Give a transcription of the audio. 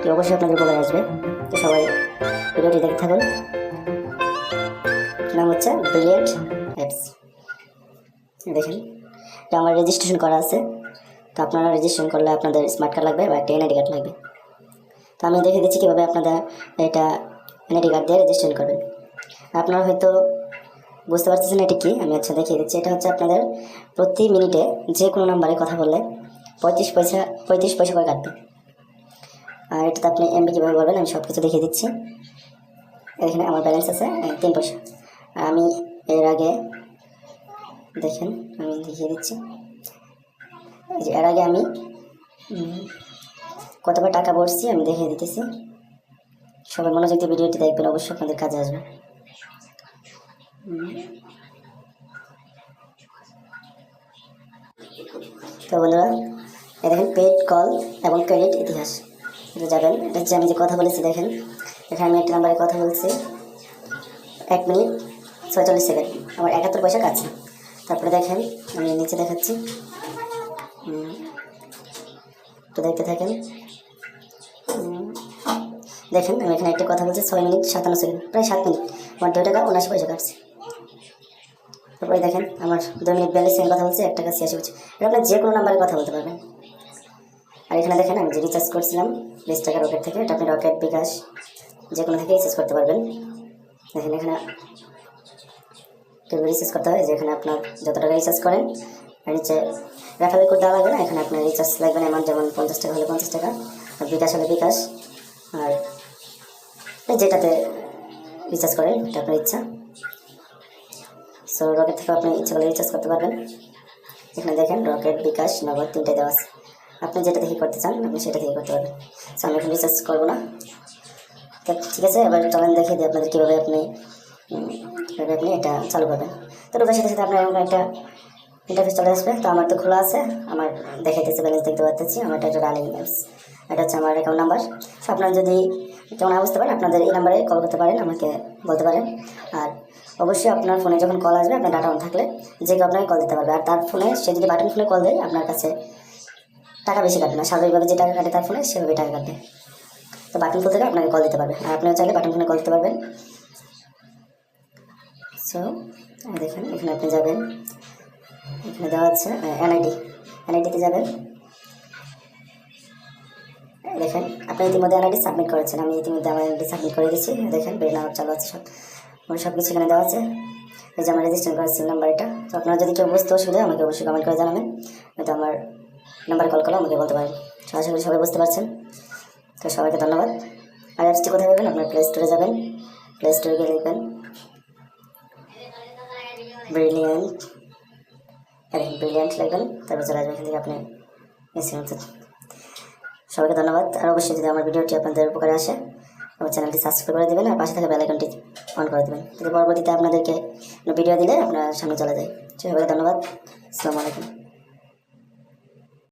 তো অবশ্যই আপনাদের উপকারে আসবে। তো সবাই ভিডিওটি দেখতে থাকুন। নাম হচ্ছে ব্রিলিয়েন্ট অ্যাপস। দেখেন এটা আমার রেজিস্ট্রেশন করা আছে। তো আপনারা রেজিস্ট্রেশন করলে আপনাদের স্মার্ট কার্ড লাগবে বা একটা এনআইডি কার্ড লাগবে। তো আমি দেখে দিচ্ছি কীভাবে আপনারা এটা এনআইডি কার্ড দিয়ে রেজিস্ট্রেশন করবেন। আপনারা হয়তো বুঝতে পারতেছেন এটা কি, আমি দেখিয়ে দিচ্ছি। এটা হচ্ছে আপনাদের প্রতি মিনিটে যে কোনো নাম্বারে কথা বললে 35 পয়সা করে কাটবে। আর এটাতে আপনি এমবি কীভাবে বলবেন আমি সব কিছু দেখিয়ে দিচ্ছি। এখানে আমার ব্যালেন্স আছে 3 পয়সা। আর আমি এর আগে দেখেন আমি দেখিয়ে দিচ্ছি যে এর আগে আমি কতবার টাকা ভরছি আমি দেখিয়ে দিতেছি। সবাই মনোযোগ দিয়ে ভিডিওটি দেখবেন, অবশ্যই আপনাদের কাজে আসবে। তো বন্ধুরা দেখেন পেড কল এবং ক্রেডিট ইতিহাস, এটা যাবেন। এটা হচ্ছে আমি যে কথা বলেছি, দেখেন এখানে আমি একটা নাম্বারে কথা বলছি 1 মিনিট 46 সেকেন্ড, আমার 71 পয়সা কাছে। তারপরে দেখেন আমি নিচে দেখাচ্ছি, তো দেখতে থাকেন। দেখেন আমি এখানে একটা কথা বলছি 6 মিনিট 57 সেকেন্ড, প্রায় 7 মিনিট, আমার 2 টাকা 79 পয়সা কাটছে। তারপরে দেখেন আমার 2 মিনিট 42 সেকেন্ড কথা বলছি 1 টাকা 86 পয়সা। এটা আপনার যে কোনো নাম্বারে কথা বলতে পারবেন। আর এখানে দেখেন আমি যে রিচার্জ করছিলাম 20 টাকা রকেট থেকে, এটা আপনি রকেট বিকাশ যে কোনো থেকে রিচার্জ করতে পারবেন। দেখেন এখানে রিচার্জ করতে হয়, যেখানে আপনার যত টাকা রিচার্জ করেন আর নিচে রেফারেল কোড দেওয়া লাগবে না। এখানে আপনার রিচার্জ লাগবে না অ্যামাউন্ট, যেমন 50 টাকা হলে 50 টাকা, আর বিকাশ হলে বিকাশ, আর যেটাতে রিচার্জ করেন এটা আপনার ইচ্ছা। সো রকেট থেকে আপনি ইচ্ছা করলে রিচার্জ করতে পারবেন। এখানে দেখেন রকেট বিকাশ নগদ 3টাই দেওয়া আছে, আপনি যেটা থেকে করতে চান আপনি সেটা থেকে করতে পারবেন। সো আমি এখন রিচার্জ করবো না। ঠিক আছে, এবার চলেন দেখিয়ে দিই আপনাদের কীভাবে আপনি এটা চালু করবেন। তো ওটার সাথে সাথে আপনার এরকম একটা ইন্টারফেস চলে আসবে। তো আমার তো খোলা আছে, আমার দেখাইতেছে ব্যালেন্স দেখতে পাচ্ছি, আমার এটা রানিং অ্যাপস, এটা হচ্ছে আমার অ্যাকাউন্ট নাম্বার। সো আপনারা যদি কেউ না বুঝতে পারেন আপনাদের এই নাম্বারে কল করতে পারেন, আমাকে বলতে পারেন। আর অবশ্যই আপনার ফোনে যখন কল আসবে আপনার ডাটা অন থাকলে যে কেউ আপনাকে কল দিতে পারবে। আর তার ফোনে সে যদি বাটন ফোনে কল দেয় আপনার কাছে টাকা বেশি কাটবে না, স্বাভাবিকভাবে যে টাকা কাটে তার ফোনে সেভাবে টাকা কাটবে। তো বাটন ফোন থেকে আপনাকে কল দিতে পারবে, আর আপনিও চাইলে বাটন ফোনে কল দিতে পারবেন। সো দেখেন এখানে আপনি যাবেন, এখানে দেওয়া আছে এনআইডিতে যাবেন। দেখেন আপনি ইতিমধ্যে এনআইডি সাবমিট করেছেন, আমি ইতিমধ্যে আমার এনআইডি সাবমিট করে দিচ্ছি। দেখেন বের নাম চালু আছে, সব কিছু এখানে দেওয়া আছে। এই যে আমার রেজিস্ট্রেশন করেছি নাম্বার এটা। তো আপনারা যদি কেউ বুঝতে অসুবিধা আমাকে অবশ্যই কমেন্ট করে জানাবেন, হয়তো আমার নাম্বারে কল করলে আমাকে বলতে পারেন। আশা করি সবাই বুঝতে পারছেন। তো সবাইকে ধন্যবাদ। আর অ্যাপসটি কোথায় পাবেন, আপনার প্লে স্টোরে যাবেন, প্লে স্টোরে গিয়ে লিখবেন ব্রিলিয়েন্ট লিখবেন, তারপর চলে আসবেন এখান থেকে আপনি সবাইকে ধন্যবাদ। আর অবশ্যই যদি আমার ভিডিওটি আপনাদের উপকারে আসে আমার চ্যানেলটি সাবস্ক্রাইব করে দেবেন, আর পাশে থাকা বেল আইকনটি অন করে দেবেন, যদি পরবর্তীতে আপনাদেরকে ভিডিও দিলে আপনার সামনে চলে যায়। সবাইকে ধন্যবাদ, আসসালামু আলাইকুম।